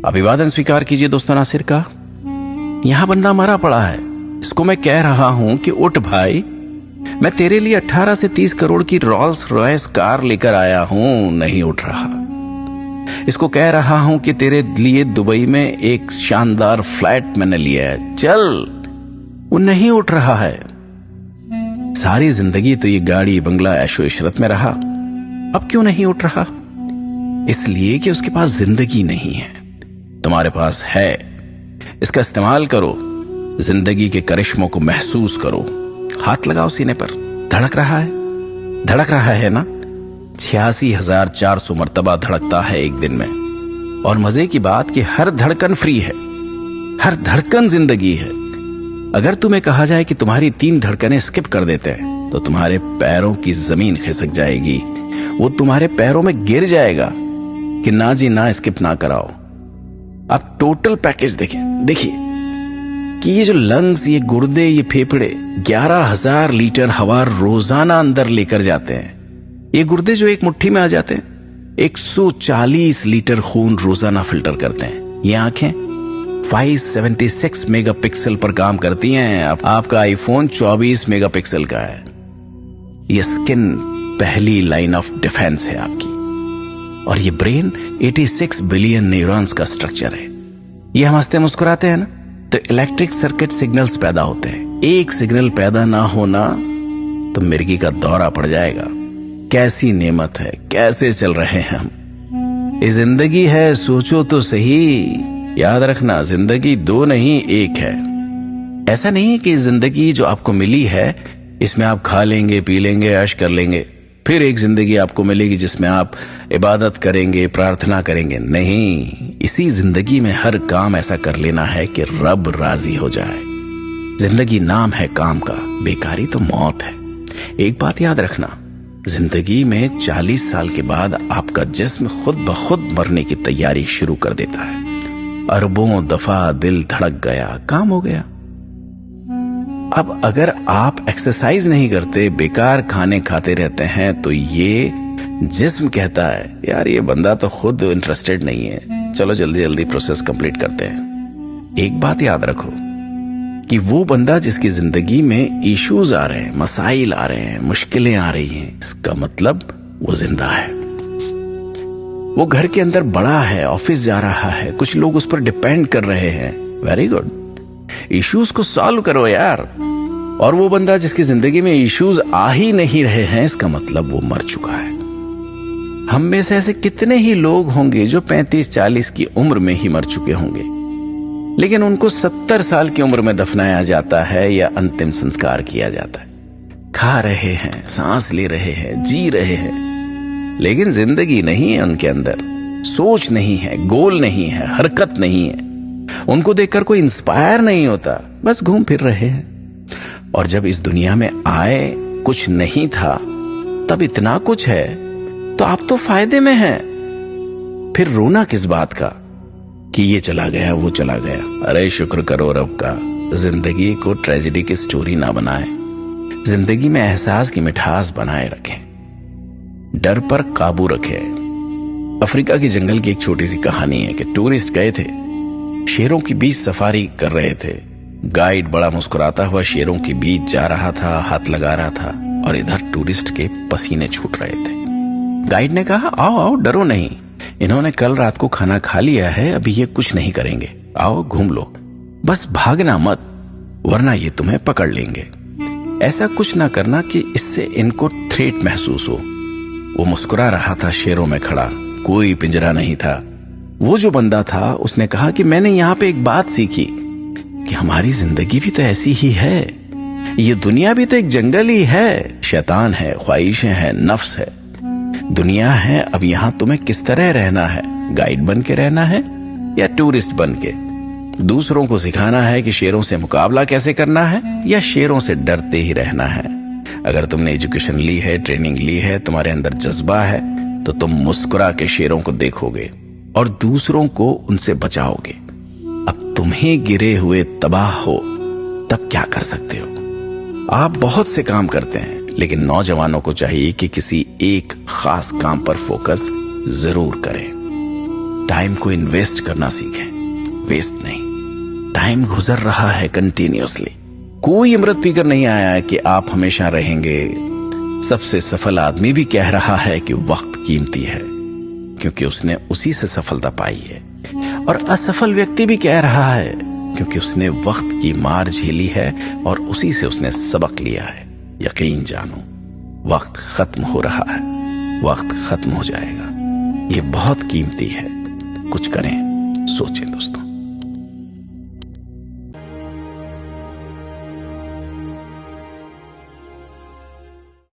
अभिवादन स्वीकार कीजिए दोस्तों नासिर का। यहां बंदा मरा पड़ा है, इसको मैं कह रहा हूं कि उठ भाई, मैं तेरे लिए 18 से 30 करोड़ की रोल्स रॉयस कार लेकर आया हूं, नहीं उठ रहा। इसको कह रहा हूं कि तेरे लिए दुबई में एक शानदार फ्लैट मैंने लिया है, चल, वो नहीं उठ रहा है। सारी जिंदगी तो ये गाड़ी बंगला ऐशो इशरत में रहा, अब क्यों नहीं उठ रहा? इसलिए कि उसके पास जिंदगी नहीं है, तुम्हारे पास है। इसका इस्तेमाल करो, जिंदगी के करिश्मों को महसूस करो। हाथ लगाओ सीने पर, धड़क रहा है, धड़क रहा है ना? 86,400 मर्तबा धड़कता है एक दिन में। और मजे की बात कि हर धड़कन फ्री है, हर धड़कन जिंदगी है। अगर तुम्हें कहा जाए कि तुम्हारी 3 धड़कनें स्किप कर देते हैं तो तुम्हारे पैरों की जमीन खिसक जाएगी, वो तुम्हारे पैरों में गिर जाएगा कि ना जी ना, स्किप ना कराओ। आप टोटल पैकेज देखिए कि ये जो लंग्स, ये गुर्दे, ये फेफड़े 11,000 लीटर हवा रोजाना अंदर लेकर जाते हैं। ये गुर्दे जो एक मुट्ठी में आ जाते हैं, 140 लीटर खून रोजाना फिल्टर करते हैं। ये आंखें 576 मेगापिक्सल पर काम करती हैं। आपका आईफोन 24 मेगापिक्सल का है। ये स्किन पहली लाइन ऑफ डिफेंस है आपकी। और ये ब्रेन 86 बिलियन न्यूरॉन्स का स्ट्रक्चर है। ये हम हंसते मुस्कुराते हैं ना, तो इलेक्ट्रिक सर्किट सिग्नल्स पैदा होते हैं। एक सिग्नल पैदा ना होना तो मिर्गी का दौरा पड़ जाएगा। कैसी नेमत है, कैसे चल रहे हैं हम। ये जिंदगी है, सोचो तो सही। याद रखना, जिंदगी 2 नहीं 1 है। ऐसा नहीं है कि जिंदगी जो आपको मिली है इसमें आप खा लेंगे, पी लेंगे, ऐश कर लेंगे, फिर एक जिंदगी आपको मिलेगी जिसमें आप इबादत करेंगे, प्रार्थना करेंगे। नहीं, इसी जिंदगी में हर काम ऐसा कर लेना है कि रब राजी हो जाए। जिंदगी नाम है काम का, बेकारी तो मौत है। एक बात याद रखना, जिंदगी में 40 साल के बाद आपका जिस्म खुद ब खुद मरने की तैयारी शुरू कर देता है। अरबों दफा दिल धड़क गया, काम हो गया। अब अगर आप एक्सरसाइज नहीं करते, बेकार खाने खाते रहते हैं, तो ये जिस्म कहता है यार ये बंदा तो खुद इंटरेस्टेड नहीं है, चलो जल्दी जल्दी प्रोसेस कंप्लीट करते हैं। एक बात याद रखो कि वो बंदा जिसकी जिंदगी में इश्यूज आ रहे हैं, मसाइल आ रहे हैं, मुश्किलें आ रही हैं, इसका मतलब वो जिंदा है। वो घर के अंदर बड़ा है, ऑफिस जा रहा है, कुछ लोग उस पर डिपेंड कर रहे हैं। वेरी गुड, इश्यूज को सॉल्व करो यार। और वो बंदा जिसकी जिंदगी में इश्यूज आ ही नहीं रहे हैं, इसका मतलब वो मर चुका है। हम में से ऐसे कितने ही लोग होंगे जो 35-40 की उम्र में ही मर चुके होंगे, लेकिन उनको 70 साल की उम्र में दफनाया जाता है या अंतिम संस्कार किया जाता है। खा रहे हैं, सांस ले रहे हैं, जी रहे हैं, लेकिन जिंदगी नहीं है उनके अंदर, सोच नहीं है, गोल नहीं है, हरकत नहीं है। उनको देखकर कोई इंस्पायर नहीं होता, बस घूम फिर रहे हैं। और जब इस दुनिया में आए कुछ नहीं था, तब इतना कुछ है, तो आप तो फायदे में हैं। फिर रोना किस बात का कि ये चला गया, वो चला गया। अरे शुक्र करो रब का, जिंदगी को ट्रेजेडी की स्टोरी ना बनाए, जिंदगी में एहसास की मिठास बनाए रखें, डर पर काबू रखें। अफ्रीका की जंगल की एक छोटी सी कहानी है कि टूरिस्ट गए थे, शेरों के बीच सफारी कर रहे थे। गाइड बड़ा मुस्कुराता हुआ शेरों के बीच जा रहा था, हाथ लगा रहा था, और इधर टूरिस्ट के पसीने छूट रहे थे। गाइड ने कहा, आओ आओ, डरो नहीं, इन्होंने कल रात को खाना खा लिया है, अभी ये कुछ नहीं करेंगे, आओ घूम लो, बस भागना मत, वरना ये तुम्हें पकड़ लेंगे। ऐसा कुछ ना करना कि इससे इनको थ्रेट महसूस हो। वो मुस्कुरा रहा था शेरों में खड़ा, कोई पिंजरा नहीं था। वो जो बंदा था उसने कहा कि मैंने यहाँ पे एक बात सीखी कि हमारी जिंदगी भी तो ऐसी ही है, ये दुनिया भी तो एक जंगल ही है। शैतान है, ख्वाहिशें हैं, नफ्स है, दुनिया है। अब यहाँ तुम्हें किस तरह रहना है, गाइड बन के रहना है या टूरिस्ट बन के? दूसरों को सिखाना है कि शेरों से मुकाबला कैसे करना है या शेरों से डरते ही रहना है? अगर तुमने एजुकेशन ली है, ट्रेनिंग ली है, तुम्हारे अंदर जज्बा है, तो तुम मुस्कुरा के शेरों को देखोगे और दूसरों को उनसे बचाओगे। अब तुम्हें गिरे हुए तबाह हो, तब क्या कर सकते हो? आप बहुत से काम करते हैं, लेकिन नौजवानों को चाहिए कि किसी एक खास काम पर फोकस जरूर करें। टाइम को इन्वेस्ट करना सीखें, वेस्ट नहीं। टाइम गुजर रहा है कंटिन्यूअसली। कोई अमृत पीकर नहीं आया है कि आप हमेशा रहेंगे। सबसे सफल आदमी भी कह रहा है कि वक्त कीमती है, क्योंकि उसने उसी से सफलता पाई है। और असफल व्यक्ति भी कह रहा है, क्योंकि उसने वक्त की मार झेली है और उसी से उसने सबक लिया है। यकीन जानो, वक्त खत्म हो रहा है, वक्त खत्म हो जाएगा। ये बहुत कीमती है। कुछ करें, सोचें दोस्तों।